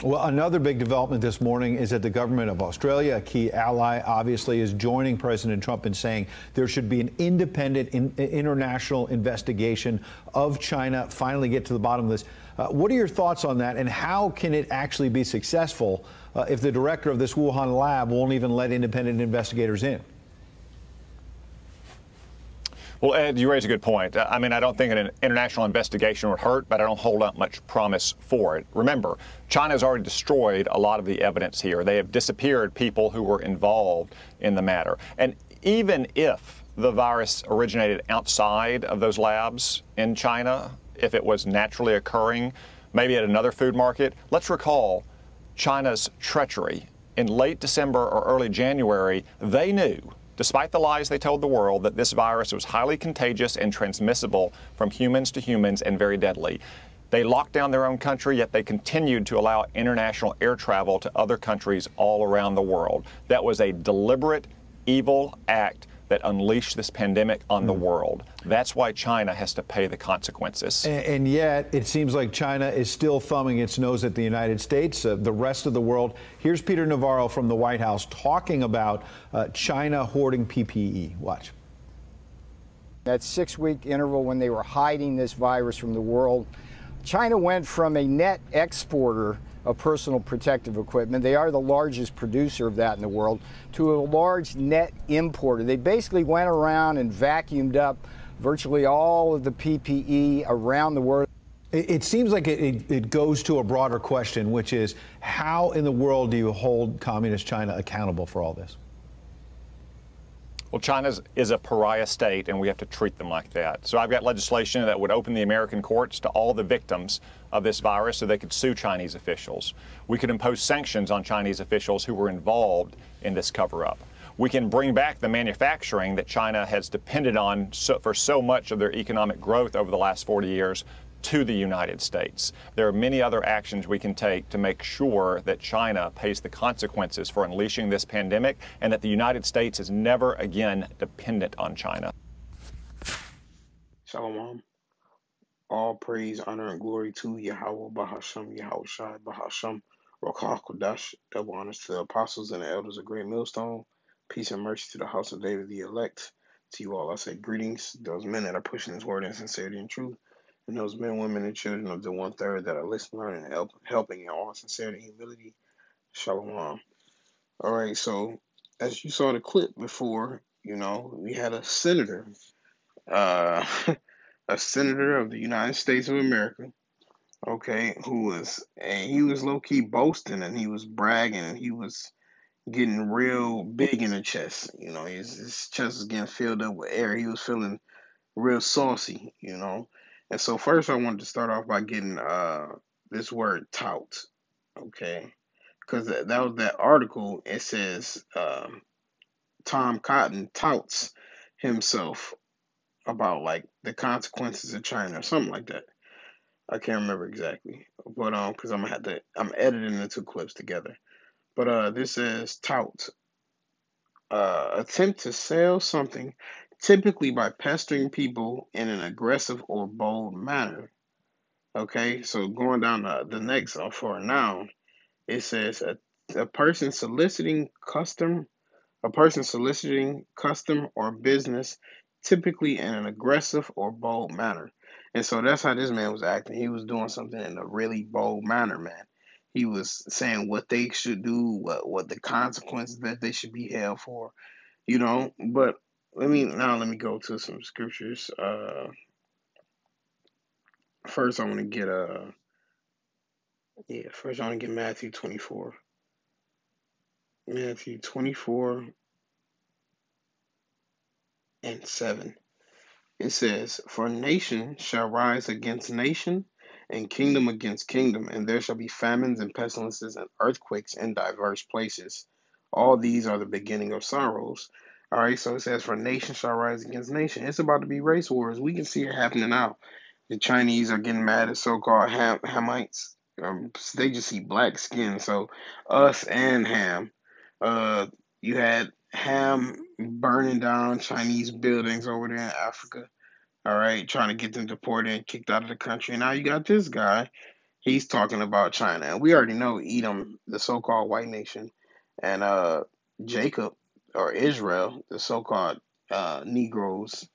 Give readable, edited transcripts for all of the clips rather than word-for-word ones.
Well, another big development this morning is that the government of Australia, a key ally, obviously is joining President Trump in saying there should be an independent international investigation of China, finally get to the bottom of this. What are your thoughts on that, and how can it actually be successful if the director of this Wuhan lab won't even let independent investigators in? Well, Ed, you raise a good point. I mean, I don't think an international investigation would hurt, but I don't hold out much promise for it. Remember, China has already destroyed a lot of the evidence here. They have disappeared people who were involved in the matter. And even if the virus originated outside of those labs in China, if it was naturally occurring, maybe at another food market, let's recall China's treachery. In late December or early January, they knew, despite the lies they told the world, that this virus was highly contagious and transmissible from humans to humans and very deadly. They locked down their own country, yet they continued to allow international air travel to other countries all around the world. That was a deliberate, evil act that unleashed this pandemic on the world. That's why China has to pay the consequences. And yet, it seems like China is still thumbing its nose at the United States, the rest of the world. Here's Peter Navarro from the White House talking about China hoarding PPE. Watch. That 6-week interval when they were hiding this virus from the world, China went from a net exporter of personal protective equipment, they are the largest producer of that in the world, to a large net importer. They basically went around and vacuumed up virtually all of the PPE around the world. It seems like it goes to a broader question, which is how in the world do you hold communist China accountable for all this? Well, China is a pariah state, and we have to treat them like that. So I've got legislation that would open the American courts to all the victims of this virus so they could sue Chinese officials. We could impose sanctions on Chinese officials who were involved in this cover-up. We can bring back the manufacturing that China has depended on for so much of their economic growth over the last 40 years to the United States. There are many other actions we can take to make sure that China pays the consequences for unleashing this pandemic and that the United States is never again dependent on China. Shalom. All praise, honor, and glory to Yahweh Bahasham, Yahweh Shai Bahasham, Rokah Kodash. Double honors to the apostles and the elders of Great Millstone. Peace and mercy to the house of David the elect. To you all I say greetings, those men that are pushing this word in sincerity and truth, and those men, women, and children of the 1/3 that are listening, learning, and helping in all sincerity and humility. Shalom. All right, so as you saw the clip before, we had a senator, a senator of the United States of America, okay, he was low-key boasting, and he was bragging, and he was getting real big in the chest. His chest was getting filled up with air. He was feeling real saucy, And so first I wanted to start off by getting this word tout, okay? Because that was that article. It says Tom Cotton touts himself about like the consequences of China or something like that. I can't remember exactly, but because I'm editing the two clips together. But this says tout, attempt to sell something, typically by pestering people in an aggressive or bold manner. Okay, so going down the next for a noun, it says a person soliciting custom or business, typically in an aggressive or bold manner. And so that's how this man was acting. He was doing something in a really bold manner, man. He was saying what they should do, what the consequences that they should be held for, But let me go to some scriptures. First I want to get Matthew 24. Matthew 24 and 7. It says, "For nation shall rise against nation, and kingdom against kingdom, and there shall be famines and pestilences and earthquakes in diverse places. All these are the beginning of sorrows." All right, so it says, "For nation shall rise against nation." It's about to be race wars. We can see it happening now. The Chinese are getting mad at so-called Hamites. They just see black skin. So us and Ham. You had Ham burning down Chinese buildings over there in Africa. All right, trying to get them deported and kicked out of the country. And now you got this guy He's talking about China. And we already know Edom, the so-called white nation, and Jacob or Israel, the so-called Negroes,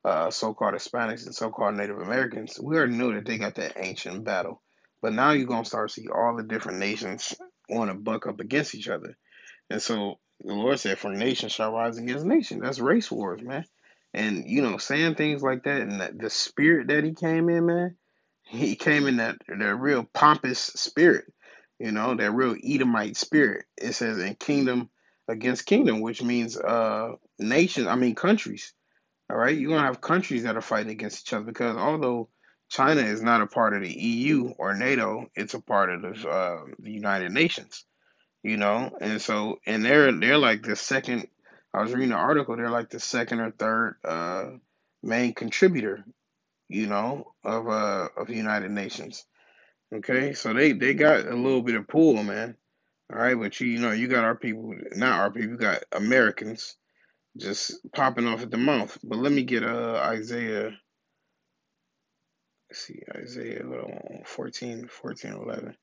so-called Hispanics, and so-called Native Americans. We already know that they got that ancient battle. But now you're gonna start to see all the different nations want to buck up against each other. And so the Lord said, "For nation shall rise against nation." That's race wars, man. And saying things like that, and the spirit that he came in, man, he came in that real pompous spirit, that real Edomite spirit. It says, "In kingdom against kingdom," which means nation. I mean countries. All right, you're gonna have countries that are fighting against each other because although China is not a part of the EU or NATO, it's a part of the United Nations. And so they're like the second. I was reading an article. They're like the second or third main contributor, of the United Nations. Okay, so they got a little bit of pull, man. All right, but you got our people, not our people. You got Americans just popping off at the mouth. But let me get Isaiah. Let's see, Isaiah, hold on, 11.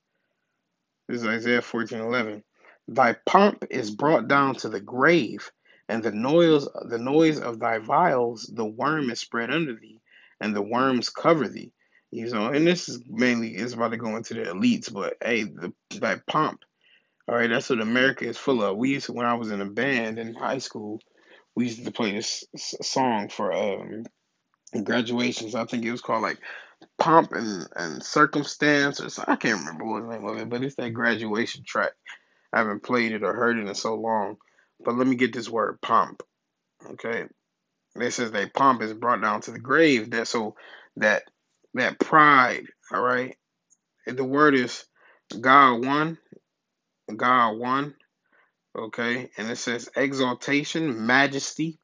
This is Isaiah 14:11. Thy pomp is brought down to the grave, and the noise of thy vials, the worm is spread under thee, and the worms cover thee. And this is mainly it's about to go into the elites, but hey, thy pomp, all right, that's what America is full of. We used to, when I was in a band in high school, we used to play this song for graduations. I think it was called like Pomp and Circumstance or something. I can't remember what the name of it, but it's that graduation track. I haven't played it or heard it in so long. But let me get this word pomp. Okay. It says that pomp is brought down to the grave. That that pride, all right. And the word is God one, God one, okay, and it says exaltation, majesty,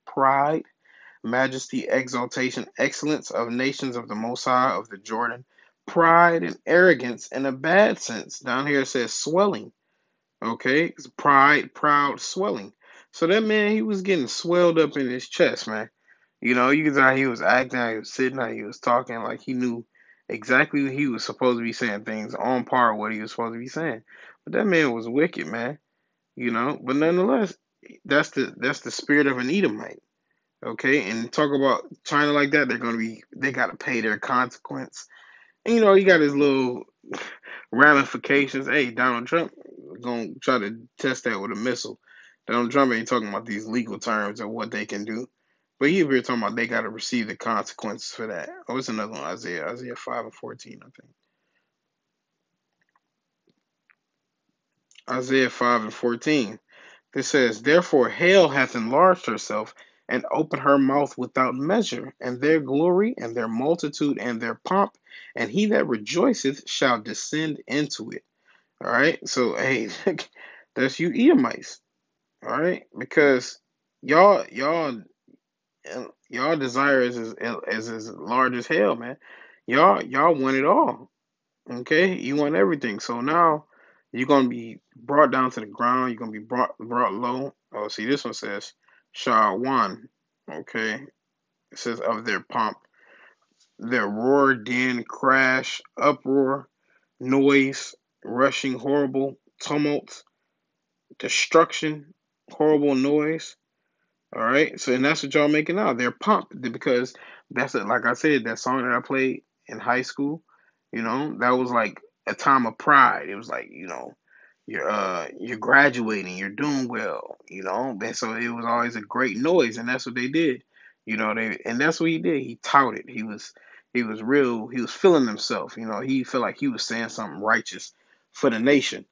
exaltation, excellence of nations of the Most High of the Jordan, pride and arrogance in a bad sense. Down here it says swelling. Okay, it's pride, proud, swelling. So that man, he was getting swelled up in his chest, man. You could tell how he was acting, how he was sitting, how he was talking, like he knew exactly what he was supposed to be saying, things on par with what he was supposed to be saying. But that man was wicked, man. But nonetheless, that's the spirit of an Edomite. Okay, and talk about China like that, they gotta pay their consequence. And he got his little ramifications. Hey, Donald Trump gonna try to test that with a missile. Donald Trump ain't talking about these legal terms and what they can do. But he here talking about they gotta receive the consequences for that. Oh, it's another one, Isaiah 5:14, I think. Isaiah 5:14. It says, "Therefore hell hath enlarged herself, and opened her mouth without measure, and their glory, and their multitude, and their pomp, and he that rejoiceth shall descend into it." All right, so hey, that's you Edomites. All right, because y'all desire is as large as hell, man. Y'all want it all. Okay, you want everything. So now you're gonna be brought down to the ground. You're gonna be brought low. Oh, see, this one says Shah one. Okay, it says of their pomp, their roar, din, crash, uproar, noise, rushing, horrible tumult, destruction, horrible noise. All right, so and that's what y'all making out. They're pumped because that's it. Like I said, that song that I played in high school, that was like a time of pride. It was like you're graduating, you're doing well, and so it was always a great noise, and that's what they did. And that's what he did. He touted. He was real. He was feeling himself. He felt like he was saying something righteous for the nation.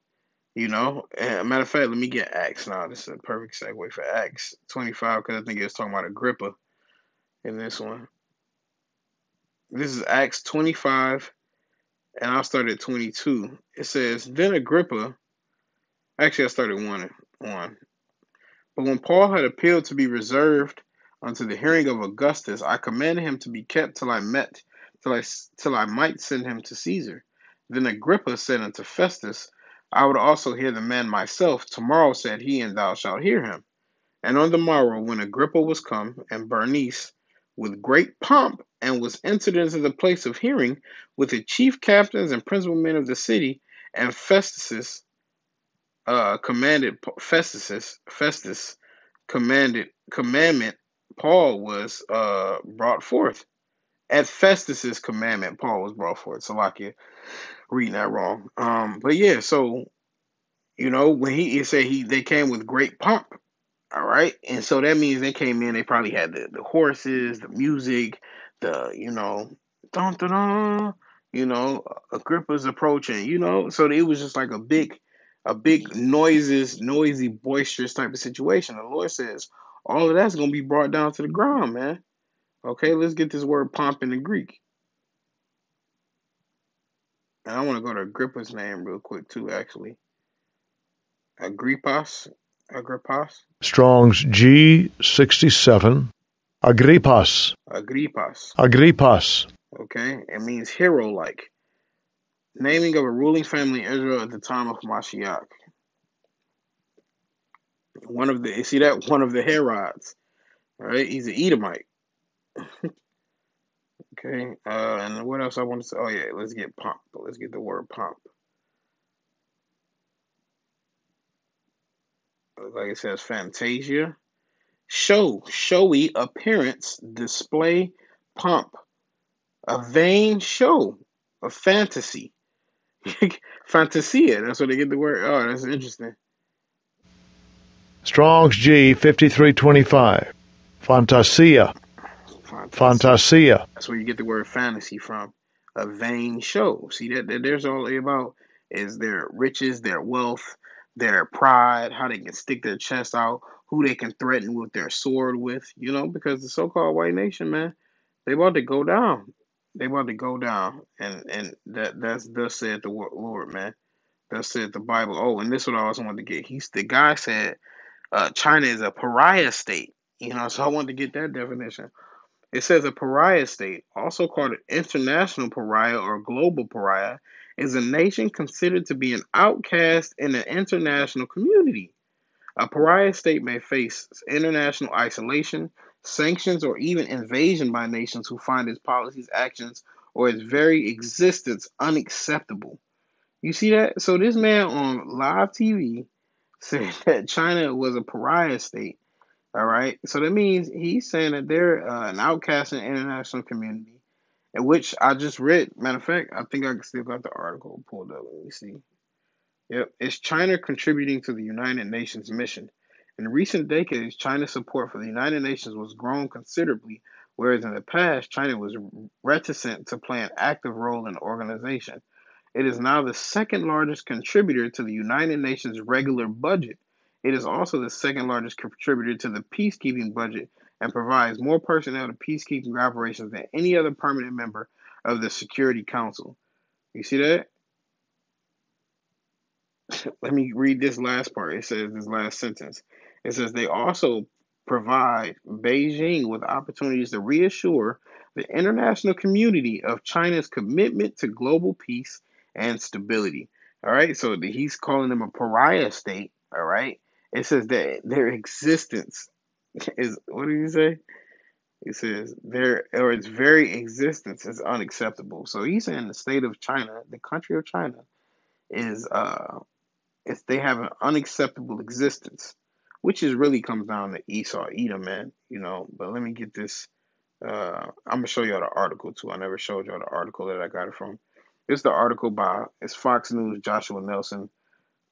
And matter of fact, let me get Acts now. This is a perfect segue for Acts 25 because I think it's talking about Agrippa in this one. This is Acts 25, and I'll start at 22. It says, "Then Agrippa," actually I started 1. "But when Paul had appealed to be reserved unto the hearing of Augustus, I commanded him to be kept till I might send him to Caesar. Then Agrippa said unto Festus, I would also hear the man myself. Tomorrow, said he, and thou shalt hear him. And on the morrow, when Agrippa was come, and Bernice, with great pomp and was entered into the place of hearing with the chief captains and principal men of the city, and Festus commandment Paul was brought forth. At Festus's commandment, Paul was brought forth. Salakia, reading that wrong. But yeah, so when he said they came with great pomp. All right. And so that means they came in, they probably had the horses, the music, the, dun, dun, dun, Agrippa's approaching, so it was just like a big noisy, boisterous type of situation. The Lord says all of that's going to be brought down to the ground, man. Okay, let's get this word pomp in the Greek. And I want to go to Agrippa's name real quick too, actually. Agrippas. Strong's G67. Agrippas. Okay, it means hero-like. Naming of a ruling family in Israel at the time of Mashiach. One of the Herods, right? He's an Edomite. Okay, and what else I want to say? Oh yeah, let's get pomp. Let's get the word pomp. Like it says, Fantasia. Showy appearance, display, pomp. A vain show, a fantasy. Fantasia, that's where they get the word. Oh, that's interesting. Strong's G 5325. Fantasia. That's where you get the word fantasy from. A vain show. See that there's all about is their riches, their wealth, their pride, how they can stick their chest out, who they can threaten with their sword with, because the so-called white nation, man, they about to go down. They about to go down. And that's thus said the Lord, man. Thus said the Bible. Oh, and this is what I also wanted to get. The guy said China is a pariah state. So I wanted to get that definition. It says a pariah state, also called an international pariah or global pariah, is a nation considered to be an outcast in an international community. A pariah state may face international isolation, sanctions, or even invasion by nations who find its policies, actions, or its very existence unacceptable. You see that? So this man on live TV said that China was a pariah state. All right. So that means he's saying that they're an outcast in the international community, in which I just read. Matter of fact, I think I still got the article pulled up. Let me see. Yep. Is China contributing to the United Nations mission? In recent decades, China's support for the United Nations was grown considerably, whereas in the past, China was reticent to play an active role in the organization. It is now the second largest contributor to the United Nations regular budget. It is also the second largest contributor to the peacekeeping budget and provides more personnel to peacekeeping operations than any other permanent member of the Security Council. You see that? Let me read this last part. It says this last sentence. It says they also provide Beijing with opportunities to reassure the international community of China's commitment to global peace and stability. All right, so he's calling them a pariah state. All right, it says that their existence is, what did he say? He says its very existence is unacceptable. So he's saying the state of China, the country of China, is if they have an unacceptable existence, which is really comes down to Esau, Edom, man. But let me get this. I'm gonna show y'all the article too. I never showed y'all the article that I got it from. It's the article it's Fox News Joshua Nelson,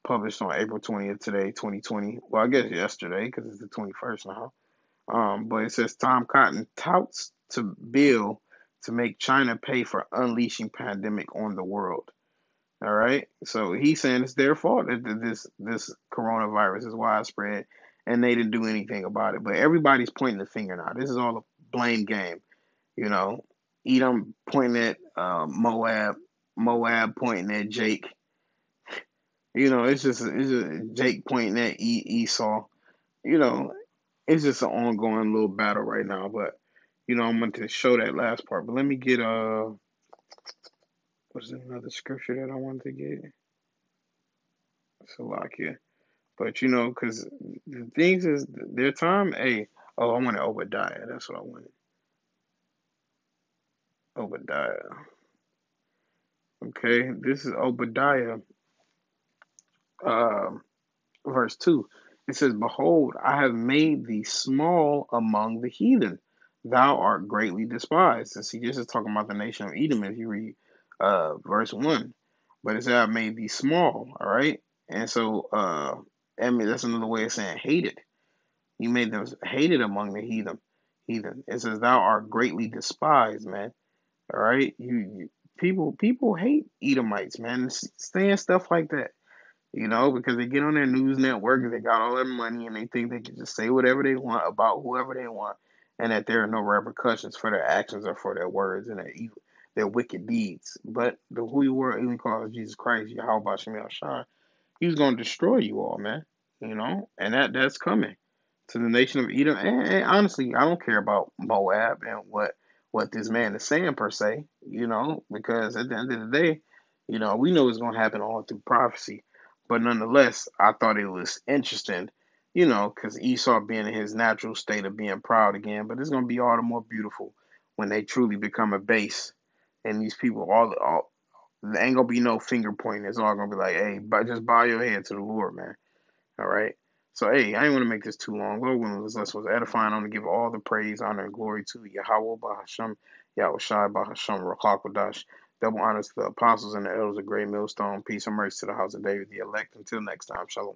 published on April 20th today, 2020. Well, I guess yesterday because it's the 21st now. But it says Tom Cotton touts to bill to make China pay for unleashing pandemic on the world. All right. So he's saying it's their fault that this coronavirus is widespread and they didn't do anything about it. But everybody's pointing the finger now. This is all a blame game. Edom pointing at Moab pointing at Jake. It's just Jake pointing at Esau. It's just an ongoing little battle right now. But I'm going to show that last part. But let me get what's another scripture that I wanted to get? Salakia. But because the things is their time, hey, I wanted Obadiah. That's what I wanted. Obadiah. Okay, this is Obadiah, uh, verse 2. It says, Behold, I have made thee small among the heathen. Thou art greatly despised. And see, this is talking about the nation of Edom if you read verse 1. But it said, I made thee small, all right? And so, I mean, that's another way of saying hated. You made them hated among the heathen. It says, Thou art greatly despised, man. All right? People hate Edomites, man. Saying stuff like that. Because they get on their news network and they got all their money and they think they can just say whatever they want about whoever they want and that there are no repercussions for their actions or for their words and their wicked deeds. But the who you were, even called Jesus Christ, Yahweh Shem Shai, he's going to destroy you all, man. And that's coming to the nation of Edom. And honestly, I don't care about Moab and what this man is saying per se, because at the end of the day, we know it's going to happen all through prophecy. But nonetheless, I thought it was interesting, because Esau being in his natural state of being proud again. But it's going to be all the more beautiful when they truly become a base. And these people, all there ain't going to be no finger pointing. It's all going to be like, hey, just bow your head to the Lord, man. All right. So, hey, I didn't want to make this too long. Lord, when this lesson was edifying, I'm going to give all the praise, honor, and glory to Yahweh, Bahasham, Yahushai, Bahasham, Rakakwadash. Double honors to the apostles and the elders of Great Millstone. Peace and mercy to the house of David, the elect. Until next time, Shalom.